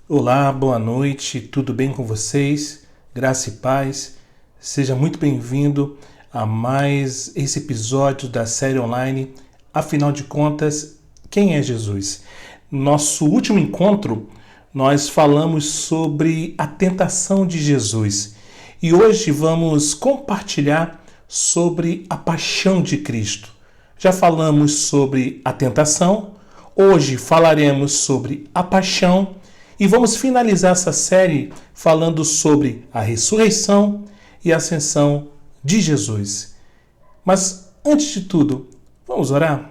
Olá, boa noite, tudo bem com vocês? Graça e paz. Seja muito bem-vindo a mais esse episódio da série online. Afinal de contas, quem é Jesus? Nosso último encontro, nós falamos sobre a tentação de Jesus e hoje vamos compartilhar sobre a paixão de Cristo. Já falamos sobre a tentação, hoje falaremos sobre a paixão. E vamos finalizar essa série falando sobre a ressurreição e a ascensão de Jesus. Mas, antes de tudo, vamos orar?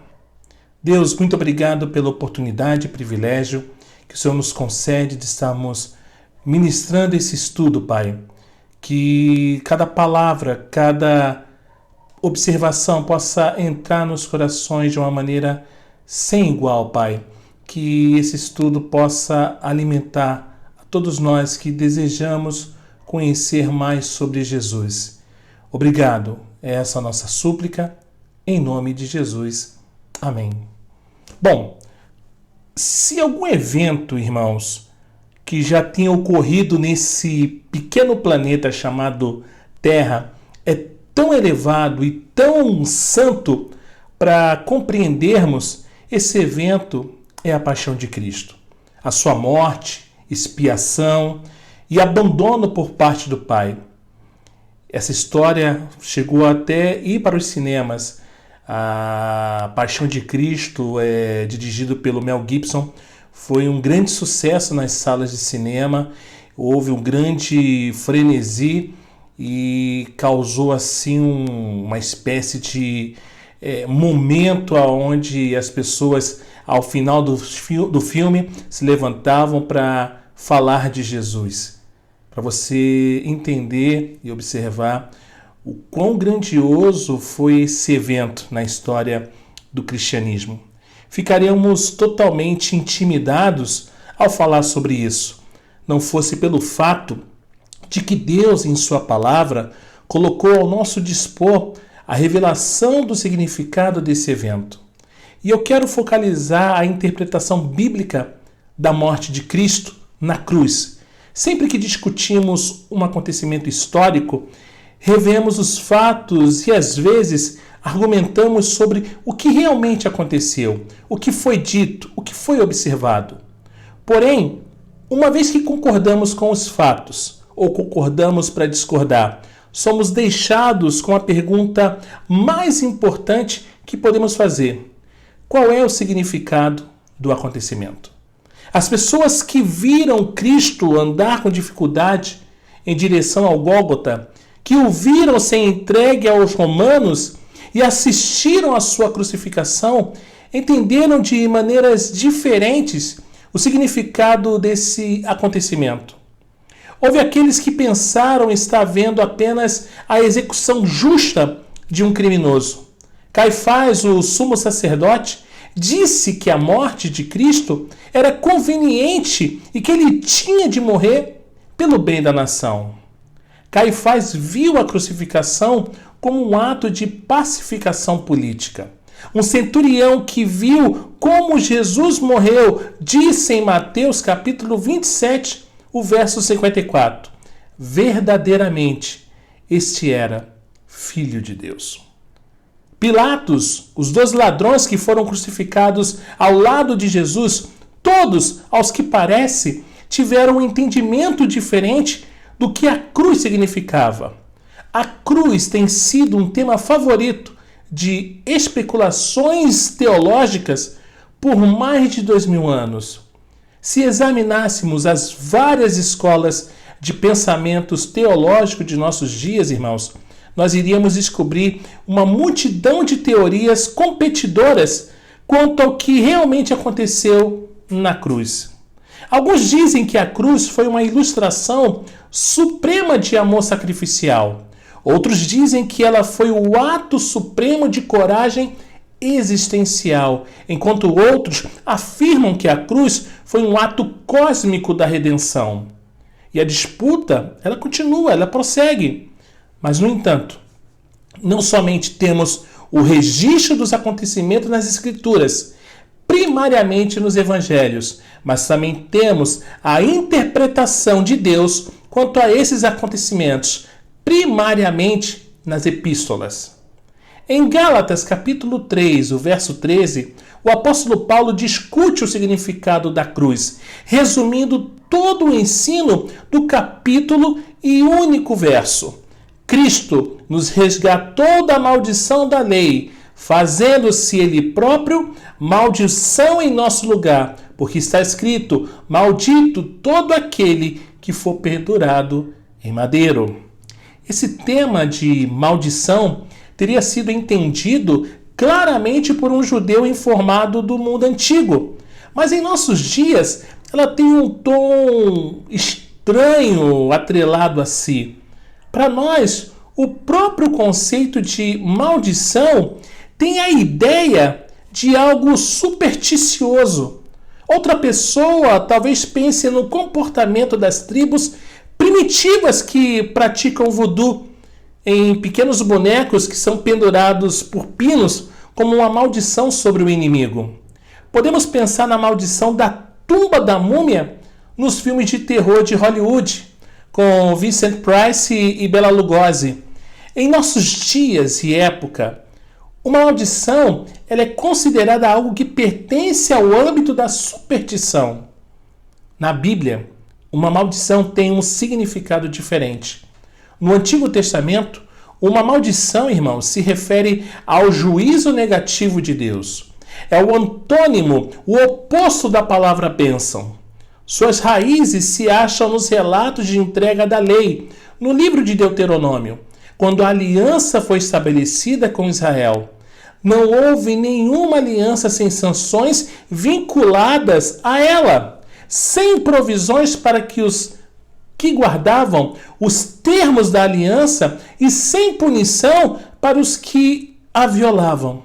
Deus, muito obrigado pela oportunidade e privilégio que o Senhor nos concede de estarmos ministrando esse estudo, Pai. Que cada palavra, cada observação possa entrar nos corações de uma maneira sem igual, Pai. Que esse estudo possa alimentar a todos nós que desejamos conhecer mais sobre Jesus. Obrigado. É essa a nossa súplica, em nome de Jesus. Amém. Bom, se algum evento, irmãos, que já tenha ocorrido nesse pequeno planeta chamado Terra é tão elevado e tão santo para compreendermos, esse evento é a paixão de Cristo. A sua morte, expiação e abandono por parte do Pai. Essa história chegou até ir para os cinemas. A Paixão de Cristo, dirigido pelo Mel Gibson, foi um grande sucesso nas salas de cinema. Houve um grande frenesi e causou assim uma espécie de momento onde as pessoas, ao final do filme, se levantavam para falar de Jesus. Para você entender e observar o quão grandioso foi esse evento na história do cristianismo. Ficaríamos totalmente intimidados ao falar sobre isso, não fosse pelo fato de que Deus, em sua palavra, colocou ao nosso dispor a revelação do significado desse evento. E eu quero focalizar a interpretação bíblica da morte de Cristo na cruz. Sempre que discutimos um acontecimento histórico, revemos os fatos e às vezes argumentamos sobre o que realmente aconteceu, o que foi dito, o que foi observado. Porém, uma vez que concordamos com os fatos ou concordamos para discordar, somos deixados com a pergunta mais importante que podemos fazer: qual é o significado do acontecimento? As pessoas que viram Cristo andar com dificuldade em direção ao Gólgota, que o viram ser entregue aos romanos e assistiram à sua crucificação, entenderam de maneiras diferentes o significado desse acontecimento. Houve aqueles que pensaram estar vendo apenas a execução justa de um criminoso. Caifás, o sumo sacerdote, disse que a morte de Cristo era conveniente e que ele tinha de morrer pelo bem da nação. Caifás viu a crucificação como um ato de pacificação política. Um centurião que viu como Jesus morreu disse em Mateus capítulo 27, o verso 54, verdadeiramente este era Filho de Deus. Pilatos, os 2 ladrões que foram crucificados ao lado de Jesus, todos, aos que parece, tiveram um entendimento diferente do que a cruz significava. A cruz tem sido um tema favorito de especulações teológicas por mais de 2000 anos. Se examinássemos as várias escolas de pensamentos teológicos de nossos dias, irmãos, nós iríamos descobrir uma multidão de teorias competidoras quanto ao que realmente aconteceu na cruz. Alguns dizem que a cruz foi uma ilustração suprema de amor sacrificial. Outros dizem que ela foi o ato supremo de coragem existencial, enquanto outros afirmam que a cruz foi um ato cósmico da redenção. E a disputa, ela continua, ela prossegue. Mas, no entanto, não somente temos o registro dos acontecimentos nas Escrituras, primariamente nos evangelhos, mas também temos a interpretação de Deus quanto a esses acontecimentos, primariamente nas epístolas. Em Gálatas capítulo 3, o verso 13, o apóstolo Paulo discute o significado da cruz, resumindo todo o ensino do capítulo e único verso. Cristo nos resgatou da maldição da lei, fazendo-se ele próprio maldição em nosso lugar, porque está escrito: maldito todo aquele que for pendurado em madeiro. Esse tema de maldição teria sido entendido claramente por um judeu informado do mundo antigo, mas em nossos dias ela tem um tom estranho atrelado a si. Para nós, o próprio conceito de maldição tem a ideia de algo supersticioso. Outra pessoa talvez pense no comportamento das tribos primitivas que praticam voodoo, em pequenos bonecos que são pendurados por pinos como uma maldição sobre o inimigo. Podemos pensar na maldição da tumba da múmia nos filmes de terror de Hollywood, com Vincent Price e Bela Lugosi. Em nossos dias e época, uma maldição ela é considerada algo que pertence ao âmbito da superstição. Na Bíblia, uma maldição tem um significado diferente. No Antigo Testamento, uma maldição, irmãos, se refere ao juízo negativo de Deus. É o antônimo, o oposto da palavra bênção. Suas raízes se acham nos relatos de entrega da lei, no livro de Deuteronômio, quando a aliança foi estabelecida com Israel. Não houve nenhuma aliança sem sanções vinculadas a ela, sem provisões para que os que guardavam os termos da aliança e sem punição para os que a violavam.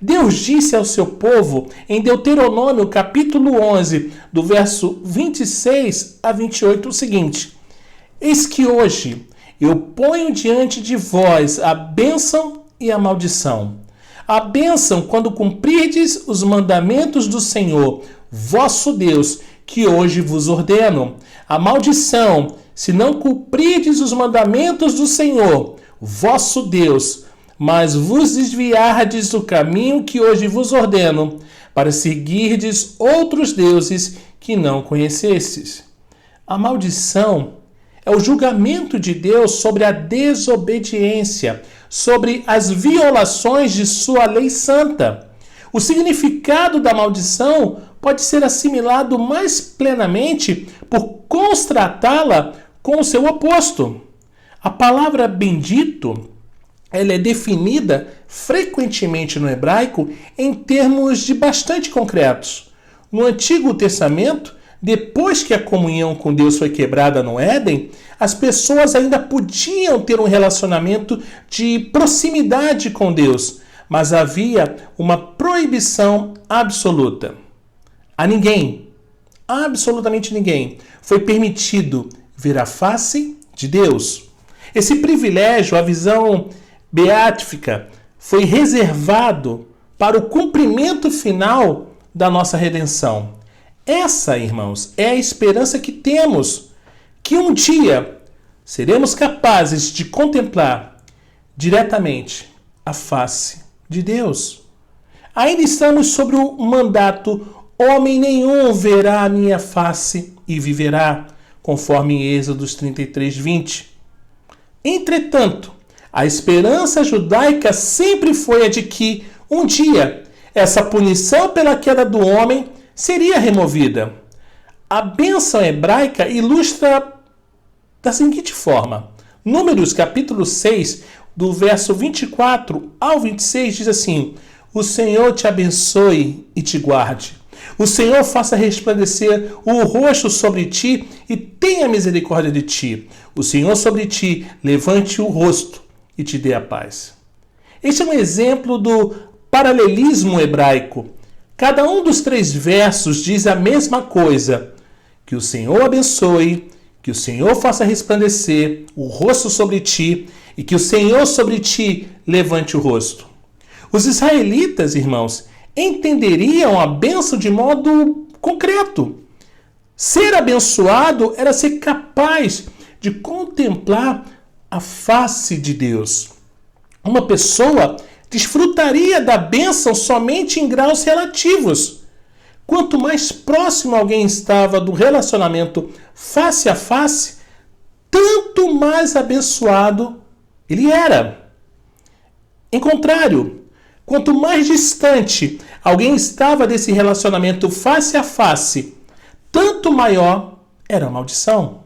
Deus disse ao seu povo em Deuteronômio capítulo 11, do verso 26 a 28 o seguinte: eis que hoje eu ponho diante de vós a bênção e a maldição. A bênção quando cumprirdes os mandamentos do Senhor, vosso Deus, que hoje vos ordeno. A maldição, se não cumprirdes os mandamentos do Senhor, vosso Deus, mas vos desviardes do caminho que hoje vos ordeno, para seguirdes outros deuses que não conhecestes. A maldição é o julgamento de Deus sobre a desobediência, sobre as violações de sua lei santa. O significado da maldição pode ser assimilado mais plenamente por constatá-la com o seu oposto. A palavra bendito, ela é definida frequentemente no hebraico em termos de bastante concretos. No Antigo Testamento, depois que a comunhão com Deus foi quebrada no Éden, as pessoas ainda podiam ter um relacionamento de proximidade com Deus, mas havia uma proibição absoluta. A ninguém, absolutamente ninguém, foi permitido ver a face de Deus. Esse privilégio, a visão beatífica, foi reservado para o cumprimento final da nossa redenção. Essa, irmãos, é a esperança que temos, que um dia seremos capazes de contemplar diretamente a face de Deus. Ainda estamos sobre o mandato: homem nenhum verá a minha face e viverá, conforme em Êxodo 33, 20. Entretanto, a esperança judaica sempre foi a de que, um dia, essa punição pela queda do homem seria removida. A bênção hebraica ilustra da seguinte forma. Números capítulo 6, do verso 24 ao 26, diz assim: o Senhor te abençoe e te guarde. O Senhor faça resplandecer o rosto sobre ti e tenha misericórdia de ti. O Senhor sobre ti levante o rosto e te dê a paz. Este é um exemplo do paralelismo hebraico. Cada um dos 3 versos diz a mesma coisa: que o Senhor abençoe, que o Senhor faça resplandecer o rosto sobre ti e que o Senhor sobre ti levante o rosto. Os israelitas, irmãos, entenderiam a bênção de modo concreto. Ser abençoado era ser capaz de contemplar a face de Deus. Uma pessoa desfrutaria da bênção somente em graus relativos. Quanto mais próximo alguém estava do relacionamento face a face, tanto mais abençoado ele era. Em contrário, quanto mais distante alguém estava desse relacionamento face a face, tanto maior era a maldição.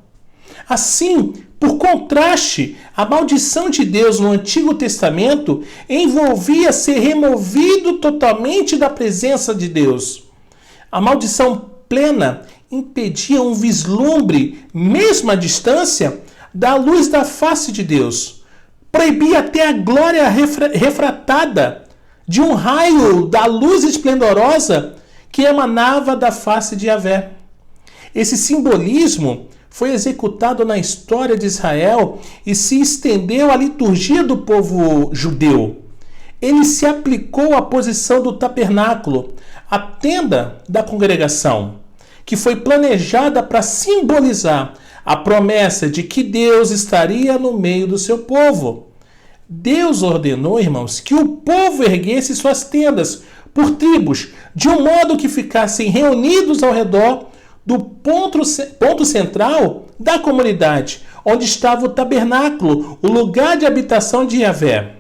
Assim, por contraste, a maldição de Deus no Antigo Testamento envolvia ser removido totalmente da presença de Deus. A maldição plena impedia um vislumbre, mesmo à distância, da luz da face de Deus. Proibia até a glória refratada de um raio da luz esplendorosa que emanava da face de Yahvé. Esse simbolismo foi executado na história de Israel e se estendeu à liturgia do povo judeu. Ele se aplicou à posição do tabernáculo, a tenda da congregação, que foi planejada para simbolizar a promessa de que Deus estaria no meio do seu povo. Deus ordenou, irmãos, que o povo erguesse suas tendas por tribos, de um modo que ficassem reunidos ao redor do ponto central da comunidade, onde estava o tabernáculo, o lugar de habitação de Yahvé.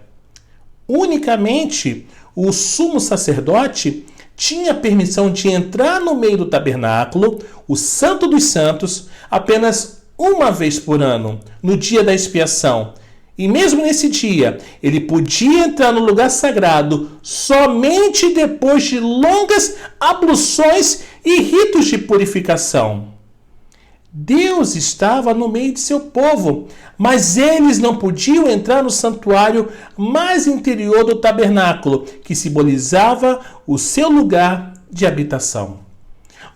Unicamente o sumo sacerdote tinha permissão de entrar no meio do tabernáculo, o Santo dos Santos, apenas uma vez por ano, no dia da expiação. E mesmo nesse dia, ele podia entrar no lugar sagrado somente depois de longas abluções e ritos de purificação. Deus estava no meio de seu povo, mas eles não podiam entrar no santuário mais interior do tabernáculo, que simbolizava o seu lugar de habitação.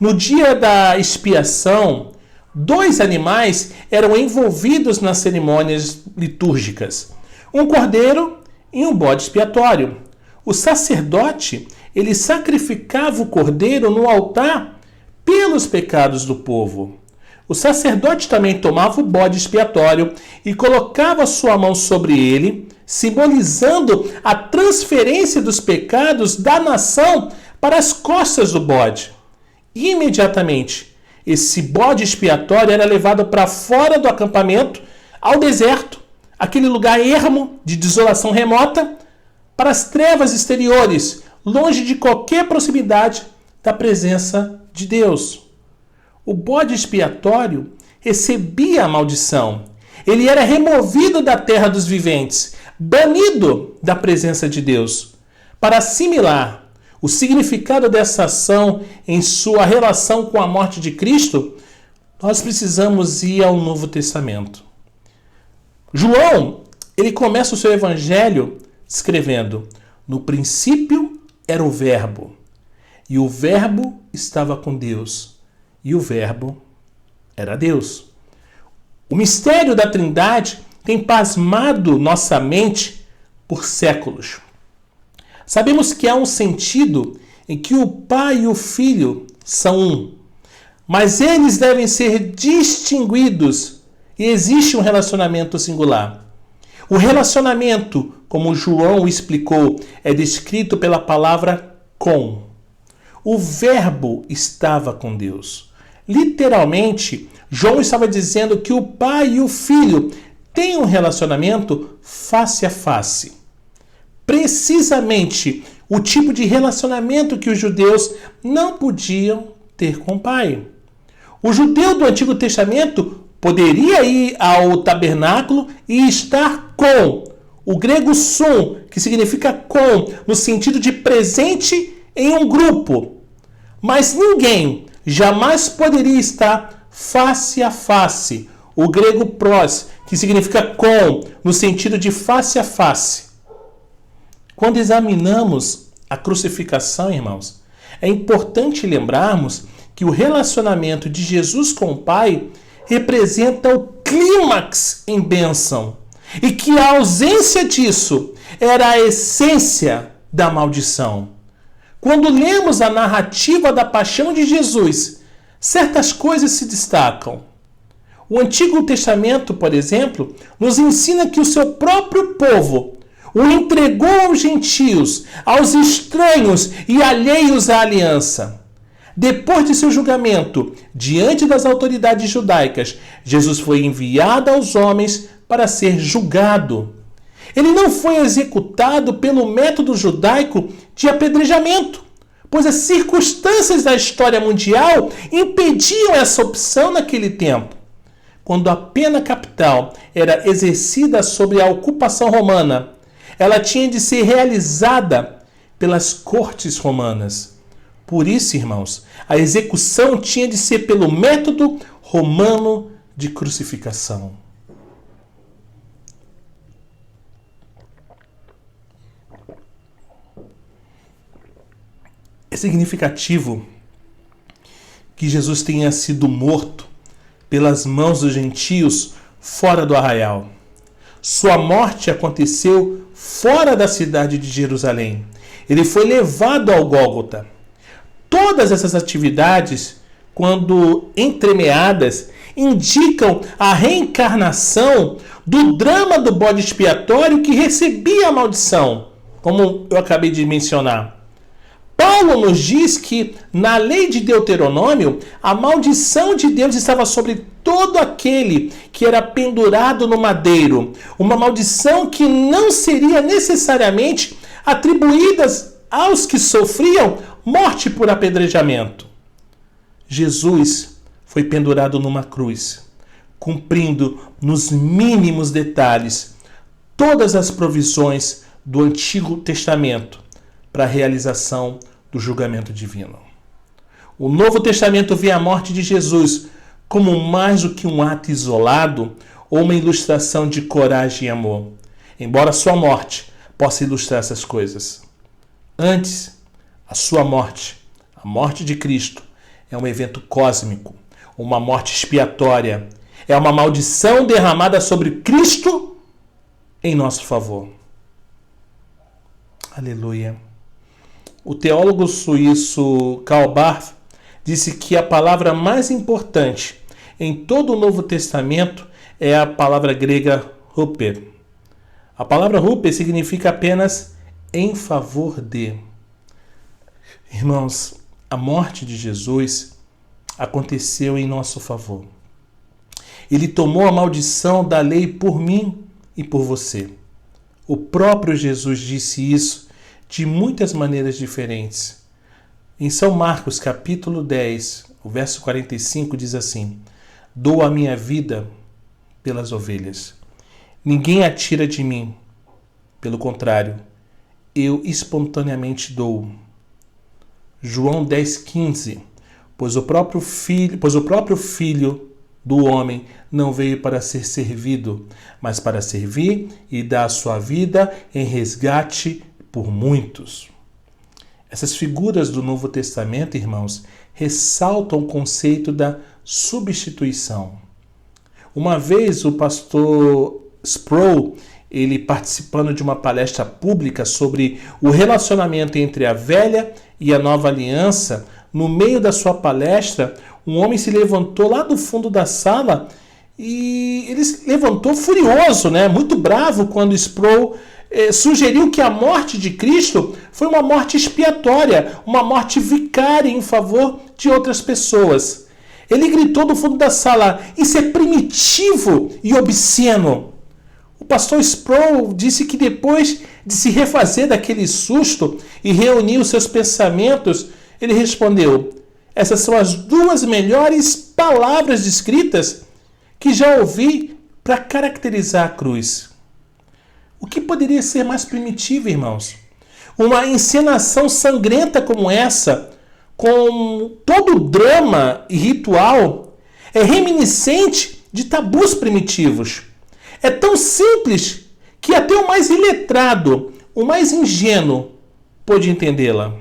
No dia da expiação, 2 animais eram envolvidos nas cerimônias litúrgicas, um cordeiro e um bode expiatório. O sacerdote, ele sacrificava o cordeiro no altar pelos pecados do povo. O sacerdote também tomava o bode expiatório e colocava sua mão sobre ele, simbolizando a transferência dos pecados da nação para as costas do bode. E imediatamente, esse bode expiatório era levado para fora do acampamento, ao deserto, aquele lugar ermo de desolação remota, para as trevas exteriores, longe de qualquer proximidade da presença de Deus. O bode expiatório recebia a maldição. Ele era removido da terra dos viventes, banido da presença de Deus. Para assimilar o significado dessa ação em sua relação com a morte de Cristo, nós precisamos ir ao Novo Testamento. João, ele começa o seu evangelho escrevendo: no princípio era o Verbo, e o Verbo estava com Deus, e o Verbo era Deus. O mistério da Trindade tem pasmado nossa mente por séculos. Sabemos que há um sentido em que o Pai e o Filho são um, mas eles devem ser distinguidos e existe um relacionamento singular. O relacionamento, como João explicou, é descrito pela palavra com. O Verbo estava com Deus. Literalmente, João estava dizendo que o Pai e o Filho têm um relacionamento face a face. Precisamente o tipo de relacionamento que os judeus não podiam ter com o Pai. O judeu do Antigo Testamento poderia ir ao tabernáculo e estar com. O grego sum, que significa com, no sentido de presente em um grupo. Mas ninguém jamais poderia estar face a face. O grego pros, que significa com, no sentido de face a face. Quando examinamos a crucificação, irmãos, é importante lembrarmos que o relacionamento de Jesus com o Pai representa o clímax em bênção e que a ausência disso era a essência da maldição. Quando lemos a narrativa da paixão de Jesus, certas coisas se destacam. O Antigo Testamento, por exemplo, nos ensina que o seu próprio povo o entregou aos gentios, aos estranhos e alheios à aliança. Depois de seu julgamento, diante das autoridades judaicas, Jesus foi enviado aos homens para ser julgado. Ele não foi executado pelo método judaico de apedrejamento, pois as circunstâncias da história mundial impediam essa opção naquele tempo. Quando a pena capital era exercida sobre a ocupação romana, ela tinha de ser realizada pelas cortes romanas. Por isso, irmãos, a execução tinha de ser pelo método romano de crucificação. É significativo que Jesus tenha sido morto pelas mãos dos gentios fora do arraial. Sua morte aconteceu fora da cidade de Jerusalém. Ele foi levado ao Gólgota. Todas essas atividades, quando entremeadas, indicam a reencarnação do drama do bode expiatório que recebia a maldição, como eu acabei de mencionar. Paulo nos diz que, na lei de Deuteronômio, a maldição de Deus estava sobre todo aquele que era pendurado no madeiro. Uma maldição que não seria necessariamente atribuída aos que sofriam morte por apedrejamento. Jesus foi pendurado numa cruz, cumprindo nos mínimos detalhes todas as provisões do Antigo Testamento para a realização do julgamento divino. O Novo Testamento vê a morte de Jesus como mais do que um ato isolado ou uma ilustração de coragem e amor, embora sua morte possa ilustrar essas coisas. Antes, a sua morte, a morte de Cristo, é um evento cósmico, uma morte expiatória, é uma maldição derramada sobre Cristo em nosso favor. Aleluia. O teólogo suíço Karl Barth disse que a palavra mais importante em todo o Novo Testamento é a palavra grega huper. A palavra huper significa apenas em favor de. Irmãos, a morte de Jesus aconteceu em nosso favor. Ele tomou a maldição da lei por mim e por você. O próprio Jesus disse isso de muitas maneiras diferentes. Em São Marcos, capítulo 10, o verso 45 diz assim: dou a minha vida pelas ovelhas. Ninguém a tira de mim. Pelo contrário, eu espontaneamente dou. João 10,15 pois o próprio filho do homem não veio para ser servido, mas para servir e dar a sua vida em resgate por muitos. Essas figuras do Novo Testamento, irmãos, ressaltam o conceito da substituição. Uma vez o pastor Sproul, ele participando de uma palestra pública sobre o relacionamento entre a velha e a nova aliança, no meio da sua palestra, um homem se levantou lá do fundo da sala e ele se levantou furioso, muito bravo, quando Sproul sugeriu que a morte de Cristo foi uma morte expiatória, uma morte vicária em favor de outras pessoas. Ele gritou do fundo da sala: isso é primitivo e obsceno. O pastor Sproul disse que depois de se refazer daquele susto e reunir os seus pensamentos, ele respondeu: essas são as duas melhores palavras descritas que já ouvi para caracterizar a cruz. O que poderia ser mais primitivo, irmãos? Uma encenação sangrenta como essa, com todo o drama e ritual, é reminiscente de tabus primitivos. É tão simples que até o mais iletrado, o mais ingênuo, pôde entendê-la.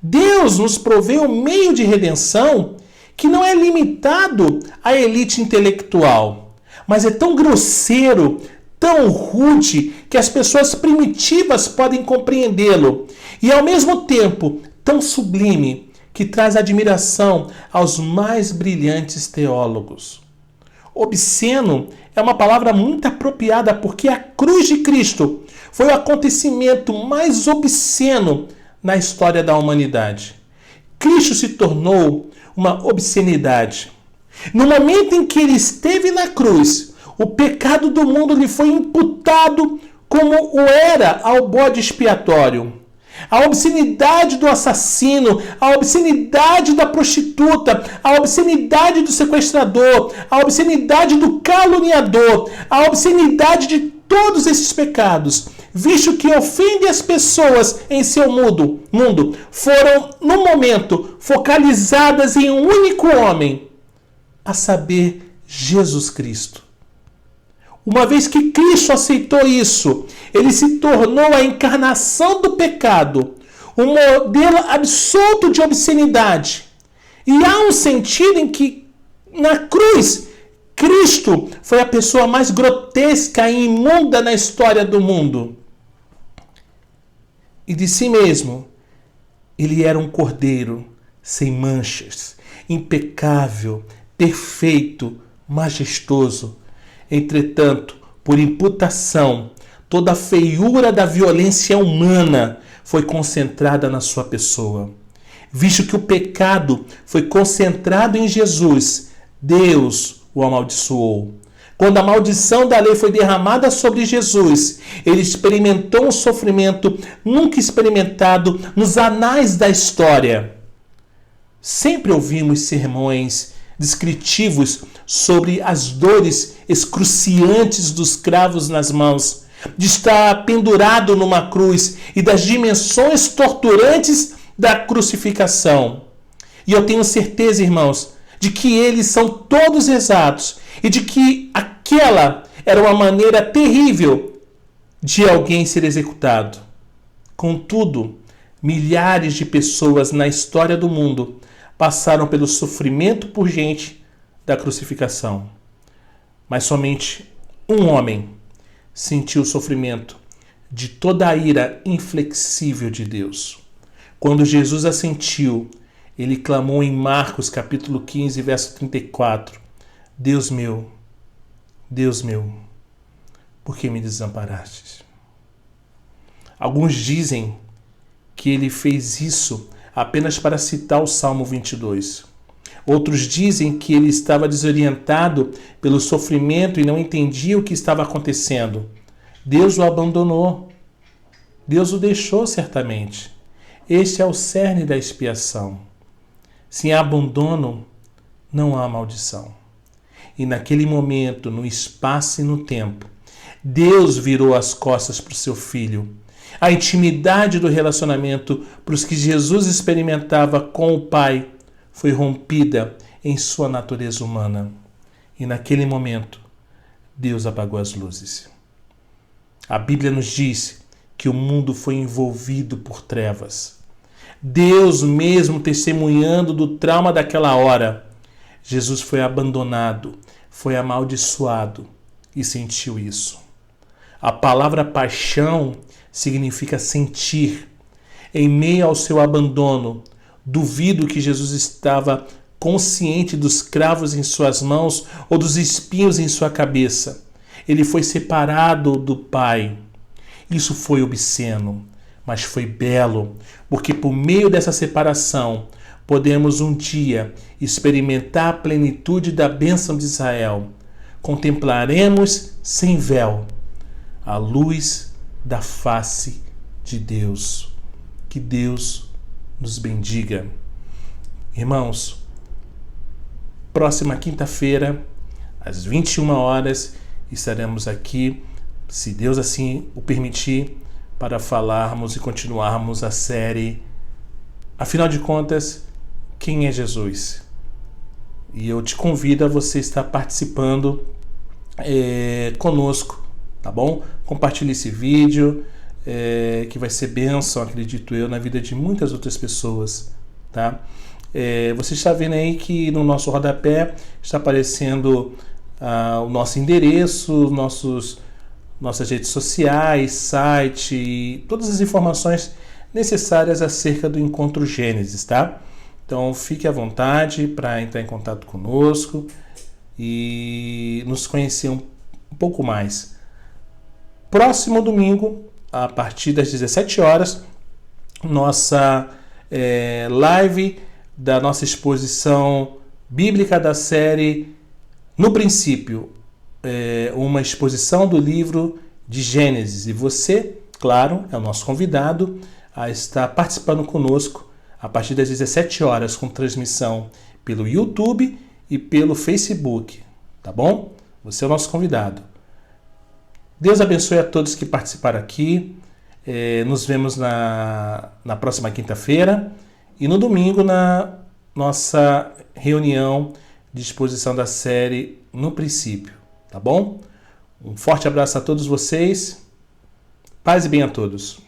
Deus nos proveu um meio de redenção que não é limitado à elite intelectual, mas é tão grosseiro, tão rude, que as pessoas primitivas podem compreendê-lo, e ao mesmo tempo tão sublime que traz admiração aos mais brilhantes teólogos. Obsceno é uma palavra muito apropriada porque a cruz de Cristo foi o acontecimento mais obsceno na história da humanidade. Cristo se tornou uma obscenidade. No momento em que ele esteve na cruz, o pecado do mundo lhe foi imputado como o era ao bode expiatório. A obscenidade do assassino, a obscenidade da prostituta, a obscenidade do sequestrador, a obscenidade do caluniador, a obscenidade de todos esses pecados, visto que ofendem as pessoas em seu mundo, foram, no momento, focalizadas em um único homem, a saber, Jesus Cristo. Uma vez que Cristo aceitou isso, ele se tornou a encarnação do pecado, um modelo absoluto de obscenidade. E há um sentido em que, na cruz, Cristo foi a pessoa mais grotesca e imunda na história do mundo. E de si mesmo, ele era um cordeiro sem manchas, impecável, perfeito, majestoso. Entretanto, por imputação, toda a feiura da violência humana foi concentrada na sua pessoa. Visto que o pecado foi concentrado em Jesus, Deus o amaldiçoou. Quando a maldição da lei foi derramada sobre Jesus, ele experimentou um sofrimento nunca experimentado nos anais da história. Sempre ouvimos sermões descritivos sobre as dores excruciantes dos cravos nas mãos, de estar pendurado numa cruz e das dimensões torturantes da crucificação. E eu tenho certeza, irmãos, de que eles são todos exatos e de que aquela era uma maneira terrível de alguém ser executado. Contudo, milhares de pessoas na história do mundo passaram pelo sofrimento pungente da crucificação. Mas somente um homem sentiu o sofrimento de toda a ira inflexível de Deus. Quando Jesus a sentiu, ele clamou em Marcos capítulo 15, verso 34, Deus meu, por que me desamparastes? Alguns dizem que ele fez isso apenas para citar o Salmo 22. Outros dizem que ele estava desorientado pelo sofrimento e não entendia o que estava acontecendo. Deus o abandonou. Deus o deixou certamente. Este é o cerne da expiação. Sem abandono, não há maldição. E naquele momento, no espaço e no tempo, Deus virou as costas para o seu filho. A intimidade do relacionamento para os que Jesus experimentava com o Pai foi rompida em sua natureza humana. E naquele momento, Deus apagou as luzes. A Bíblia nos diz que o mundo foi envolvido por trevas. Deus mesmo testemunhando do trauma daquela hora. Jesus foi abandonado, foi amaldiçoado e sentiu isso. A palavra paixão significa sentir. Em meio ao seu abandono, duvido que Jesus estava consciente dos cravos em suas mãos ou dos espinhos em sua cabeça. Ele foi separado do Pai. Isso foi obsceno, mas foi belo, porque por meio dessa separação podemos um dia experimentar a plenitude da bênção de Israel. Contemplaremos sem véu a luz da face de Deus. Que Deus nos bendiga. Irmãos, próxima quinta-feira, às 21 horas, estaremos aqui, se Deus assim o permitir, para falarmos e continuarmos a série. Afinal de contas, quem é Jesus? E eu te convido a você estar participando conosco, tá bom? Compartilhe esse vídeo, que vai ser bênção, acredito eu, na vida de muitas outras pessoas, tá? Você está vendo aí que no nosso rodapé está aparecendo o nosso endereço, nossas redes sociais, site, todas as informações necessárias acerca do Encontro Gênesis, tá? Então fique à vontade para entrar em contato conosco e nos conhecer um pouco mais. Próximo domingo, a partir das 17 horas, nossa live da nossa exposição bíblica da série No Princípio, uma exposição do livro de Gênesis. E você, claro, é o nosso convidado a estar participando conosco a partir das 17 horas, com transmissão pelo YouTube e pelo Facebook, tá bom? Você é o nosso convidado. Deus abençoe a todos que participaram aqui. Nos vemos na próxima quinta-feira e no domingo na nossa reunião de exposição da série No Princípio, tá bom? Um forte abraço a todos vocês. Paz e bem a todos.